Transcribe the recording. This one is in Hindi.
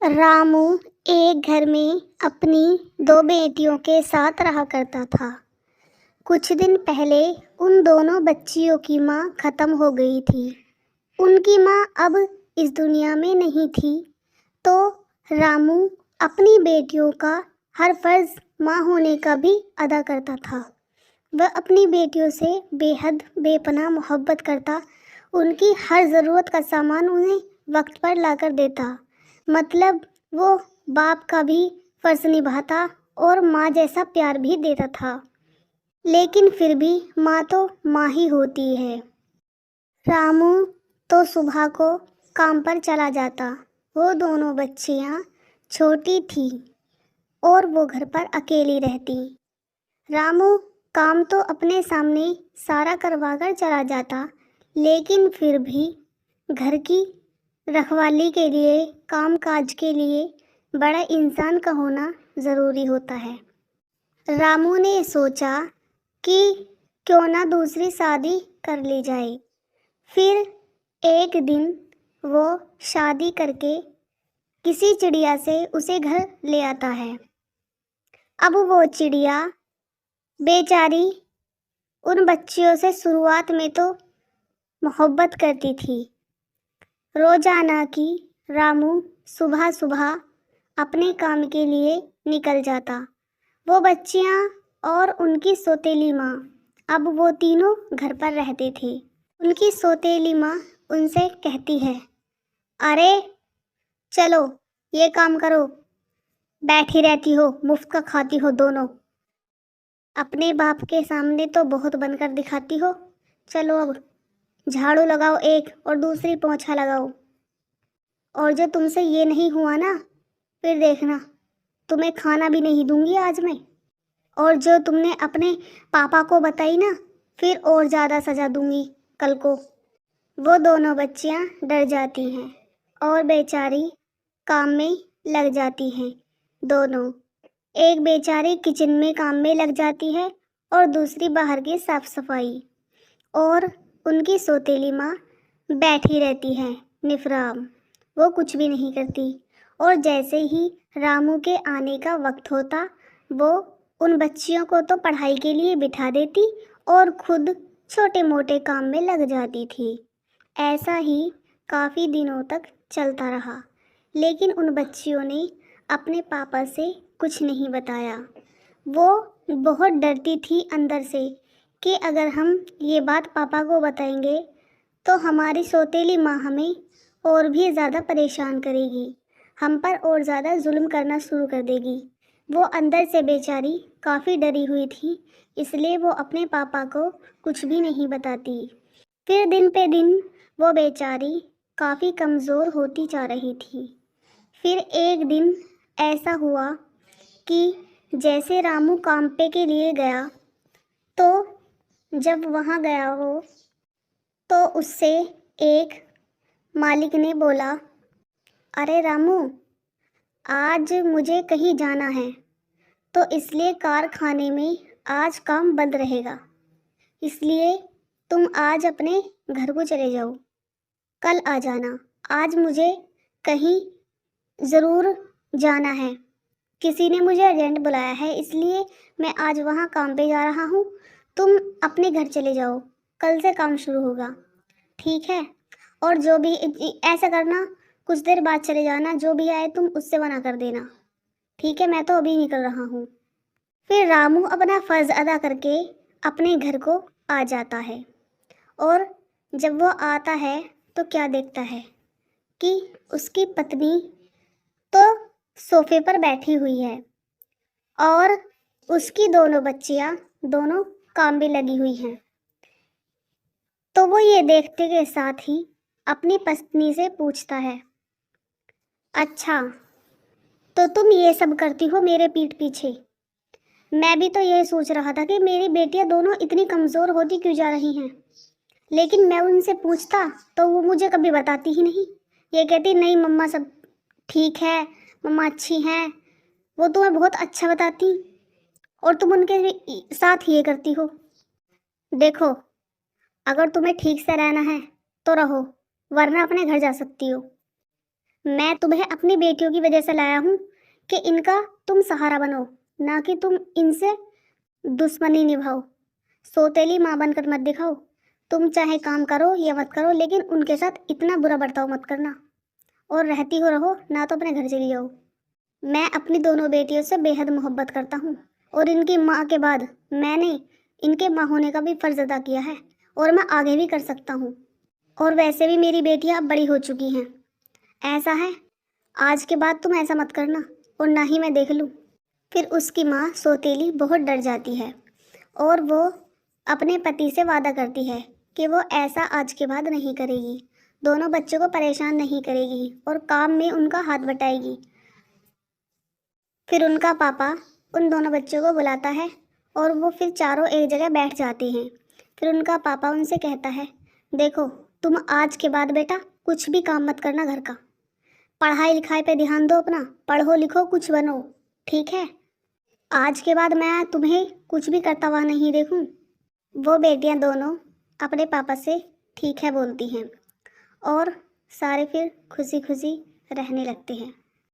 रामू एक घर में अपनी दो बेटियों के साथ रहा करता था। कुछ दिन पहले उन दोनों बच्चियों की माँ खत्म हो गई थी। उनकी माँ अब इस दुनिया में नहीं थी, तो रामू अपनी बेटियों का हर फर्ज माँ होने का भी अदा करता था। वह अपनी बेटियों से बेहद बेपनाह मोहब्बत करता, उनकी हर ज़रूरत का सामान उन्हें वक्त पर लाकर देता। मतलब वो बाप का भी फ़र्ज़ निभाता और माँ जैसा प्यार भी देता था। लेकिन फिर भी माँ तो माँ ही होती है। रामू तो सुबह को काम पर चला जाता। वो दोनों बच्चियाँ छोटी थी और वो घर पर अकेली रहती। रामू काम तो अपने सामने सारा करवा कर चला जाता, लेकिन फिर भी घर की रखवाली के लिए, काम काज के लिए बड़ा इंसान का होना ज़रूरी होता है। रामू ने सोचा कि क्यों ना दूसरी शादी कर ली जाए। फिर एक दिन वो शादी करके किसी चिड़िया से उसे घर ले आता है। अब वो चिड़िया बेचारी उन बच्चियों से शुरुआत में तो मोहब्बत करती थी। रोजाना की रामू सुबह सुबह अपने काम के लिए निकल जाता। वो बच्चियां और उनकी सौतेली माँ, अब वो तीनों घर पर रहते थे। उनकी सौतेली माँ उनसे कहती है, अरे चलो ये काम करो, बैठी रहती हो, मुफ्त का खाती हो दोनों। अपने बाप के सामने तो बहुत बनकर दिखाती हो, चलो अब झाड़ू लगाओ एक और दूसरी पोंछा लगाओ। और जो तुमसे ये नहीं हुआ ना, फिर देखना तुम्हें खाना भी नहीं दूंगी आज मैं। और जो तुमने अपने पापा को बताई ना, फिर और ज़्यादा सज़ा दूंगी कल को। वो दोनों बच्चियां डर जाती हैं और बेचारी काम में लग जाती हैं। दोनों, एक बेचारी किचन में काम में लग जाती है और दूसरी बाहर की साफ सफाई। और उनकी सौतेली माँ बैठी रहती है निफराम, वो कुछ भी नहीं करती। और जैसे ही रामू के आने का वक्त होता, वो उन बच्चियों को तो पढ़ाई के लिए बिठा देती और खुद छोटे मोटे काम में लग जाती थी। ऐसा ही काफ़ी दिनों तक चलता रहा, लेकिन उन बच्चियों ने अपने पापा से कुछ नहीं बताया। वो बहुत डरती थी अंदर से कि अगर हम ये बात पापा को बताएंगे तो हमारी सौतेली माँ हमें और भी ज़्यादा परेशान करेगी, हम पर और ज़्यादा जुल्म करना शुरू कर देगी। वो अंदर से बेचारी काफ़ी डरी हुई थी, इसलिए वो अपने पापा को कुछ भी नहीं बताती। फिर दिन पे दिन वो बेचारी काफ़ी कमज़ोर होती जा रही थी। फिर एक दिन ऐसा हुआ कि जैसे रामू काम पे के लिए गया, तो जब वहाँ गया हो तो उससे एक मालिक ने बोला, अरे रामू, आज मुझे कहीं जाना है, तो इसलिए कारखाने में आज काम बंद रहेगा, इसलिए तुम आज अपने घर को चले जाओ, कल आ जाना। आज मुझे कहीं ज़रूर जाना है, किसी ने मुझे अर्जेंट बुलाया है, इसलिए मैं आज वहाँ काम पे जा रहा हूँ। तुम अपने घर चले जाओ, कल से काम शुरू होगा, ठीक है? और जो भी ऐसा करना, कुछ देर बाद चले जाना, जो भी आए तुम उससे मना कर देना, ठीक है? मैं तो अभी निकल रहा हूँ। फिर रामू अपना फ़र्ज़ अदा करके अपने घर को आ जाता है। और जब वो आता है तो क्या देखता है कि उसकी पत्नी तो सोफे पर बैठी हुई है और उसकी दोनों बच्चियां दोनों काम में लगी हुई हैं। तो वो ये देखते के साथ ही अपनी पत्नी से पूछता है, अच्छा तो तुम ये सब करती हो मेरे पीठ पीछे? मैं भी तो यही सोच रहा था कि मेरी बेटियां दोनों इतनी कमज़ोर होती क्यों जा रही हैं, लेकिन मैं उनसे पूछता तो वो मुझे कभी बताती ही नहीं। ये कहती नहीं मम्मा सब ठीक है, मम्मा अच्छी हैं, वो तुम्हें बहुत अच्छा बताती और तुम उनके साथ ये करती हो। देखो, अगर तुम्हें ठीक से रहना है तो रहो, वरना अपने घर जा सकती हो। मैं तुम्हें अपनी बेटियों की वजह से लाया हूँ कि इनका तुम सहारा बनो, ना कि तुम इनसे दुश्मनी निभाओ। सौतेली माँ बनकर मत दिखाओ। तुम चाहे काम करो या मत करो, लेकिन उनके साथ इतना बुरा बर्ताव मत करना। और रहती हो रहो, ना तो अपने घर चली जाओ। मैं अपनी दोनों बेटियों से बेहद मोहब्बत करता हूँ, और इनकी माँ के बाद मैंने इनके माँ होने का भी फ़र्ज़ अदा किया है, और मैं आगे भी कर सकता हूँ। और वैसे भी मेरी बेटियाँ अब बड़ी हो चुकी हैं। ऐसा है, आज के बाद तुम ऐसा मत करना, और ना ही मैं देख लूँ। फिर उसकी माँ सौतेली बहुत डर जाती है, और वो अपने पति से वादा करती है कि वो ऐसा आज के बाद नहीं करेगी, दोनों बच्चों को परेशान नहीं करेगी और काम में उनका हाथ बटाएगी। फिर उनका पापा उन दोनों बच्चों को बुलाता है, और वो फिर चारों एक जगह बैठ जाते हैं। फिर उनका पापा उनसे कहता है, देखो, तुम आज के बाद बेटा कुछ भी काम मत करना घर का। पढ़ाई लिखाई पे ध्यान दो अपना, पढ़ो लिखो कुछ बनो, ठीक है? आज के बाद मैं तुम्हें कुछ भी करता हुआ नहीं देखूं। वो बेटियां दोनों अपने पापा से ठीक है बोलती हैं, और सारे फिर खुशी खुशी रहने लगते हैं।